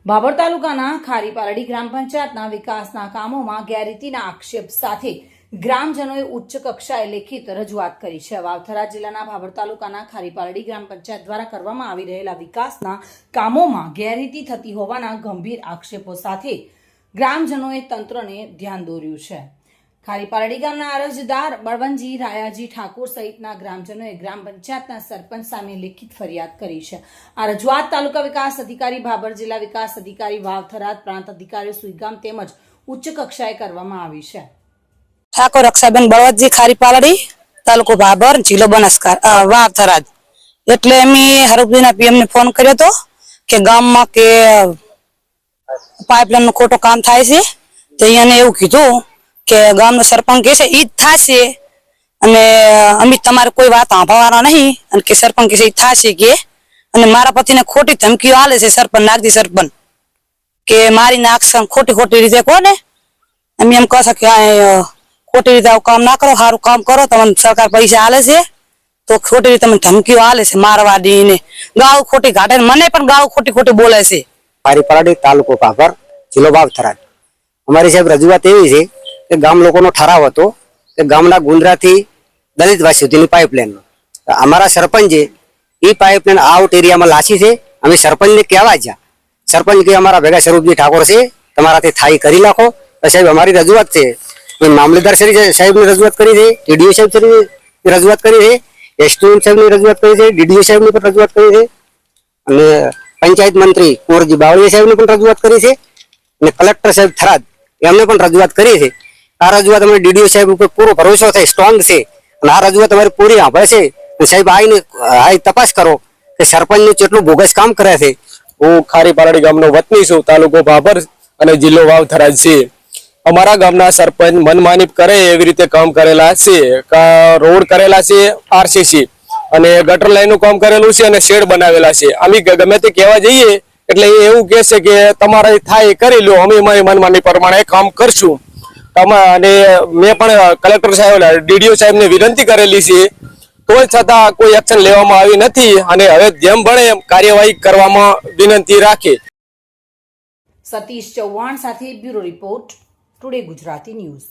ભાભર તાલુકાના ખારીપાલડી ગ્રામ પંચાયતના વિકાસના કામોમાં ગેરરીતિના આક્ષેપ સાથે ગ્રામજનોએ ઉચ્ચ કક્ષાએ લેખિત રજૂઆત કરી છે। વાવથરા જિલ્લાના ભાભર તાલુકાના ખારીપાલડી ગ્રામ પંચાયત દ્વારા કરવામાં આવી રહેલા વિકાસના કામોમાં ગેરરીતિ થતી હોવાના ગંભીર આક્ષેપો સાથે ગ્રામજનોએ તંત્રને ધ્યાન દોર્યું છે। ખારીપાલડી ગામના અરજદાર બળવંતજી રાયાજી ઠાકોર સહિતના ગ્રામજનોએ ગ્રામ પંચાયતના સરપંચ સામે લેખિત ફરિયાદ કરી છે। આ રજૂઆત તાલુકા વિકાસ અધિકારી ભાભર, જિલ્લા વિકાસ અધિકારી વાવથરા, પ્રાંત અધિકારીઓ સુઈગામ તેમજ ઉચ્ચ કક્ષાએ કરવામાં આવી છે। ઠાકોર રક્ષાબેન બળવંતજી ખારીપાલડી, તાલુકો ભાભર, જિલ્લો બનાસકાંઠા, વાવથરા। એટલે મેં હરભજીના પીએમને ફોન કર્યો હતો કે ગામમાં કે પાઇપલાઇનનું ખોટું કામ થાય છે, તો એને એવું કીધું કે ગામનો સરપંચ કે છે ઈ જ થશે અને અમે તમારે કોઈ વાત સાંભળવાના નહીં, અને કે સરપંચ કે છે ઈ થશે કે, અને મારા પતિને ખોટી ધમકીઓ આલે છે સરપંચ, નાગજી સરપંચ કે મારી નાખશે ખોટી રીતે કોને। અમે એમ કહે છે કે ખોટી રીતે આવું કામ ના કરો, સારું કામ કરો, તમને સરકાર પૈસા આલે છે તો ખોટી રીતે તમને ધમકીઓ આલે છે મારવાડી ને ગાવ ખોટી ઘાટે, મને પણ ગાવ ખોટી બોલે છે। ખારીપાલડી, તાલુકો ભાભર, જિલ્લો વાવથરા। અમારી સાહેબ રજૂઆત એવી છે કે ગામ લોકોનો ઠરાવ હતો કે ગામના ગુંદરાથી દલિતવાસી સુધીની પાઇપલાઇન, અમારા સરપંચે એ પાઇપલાઇન આઉટ એરિયામાં લાસી છે। અમે સરપંચને કહેવા ગયા, સરપંચ કે અમારા ભેગા સ્વરૂપજી ઠાકોર છે, તમારાથી થાય કરી નાખો। સાહેબ અમારી રજૂઆત છે, મામલતદાર સાહેબની રજૂઆત કરી છે, ટીડીઓ સાહેબ રજૂઆત કરી છે, એસડીએમ સાહેબની રજૂઆત કરી છે, ડીડીઓ સાહેબની પણ રજૂઆત કરી છે, અને પંચાયત મંત્રી કુંવરજી બાવળિયા સાહેબની પણ રજૂઆત કરી છે, અને કલેક્ટર સાહેબ થરાદ એમને પણ રજૂઆત કરી છે। આ રજૂઆત અમારી ડીડીઓ સાહેબ ઉપર પૂરો ભરોસો થાય, સ્ટ્રોંગ છે, અને આ રજૂઆત અમારી પૂરી સાંભળે છે। સાહેબ આવીને તપાસ કરો કે સરપંચનું કેટલું બોગસ કામ કરે છે। હું ખારીપાલડી ગામનો વતની છું, તાલુકો ભાભર અને જિલ્લો વાવથરા છે। અમારા ગામના સરપંચ મનમાની કરે એવી રીતે કામ કરેલા છે, રોડ કરેલા છે, આરસીસી અને ગટર લાઈનનું કામ કરેલું છે, અને શેડ બનાવેલા છે। અમે ગમે તે કહેવા જઈએ એટલે એવું કહે છે કે તમારે થાય કરી લો, અમે અમારી મનમાની પ્રમાણે કામ કરશું। અને મેં પણ કલેક્ટર સાહેબ, ડીડીઓ સાહેબને વિનંતી કરેલી છે, તોય છતાં કોઈ એક્શન લેવામાં આવી નથી, અને હવે જેમ બને એમ કાર્યવાહી કરવામાં વિનંતી રાખે। સતીશ ચૌહાણ સાથે bureau report, today Gujarati news.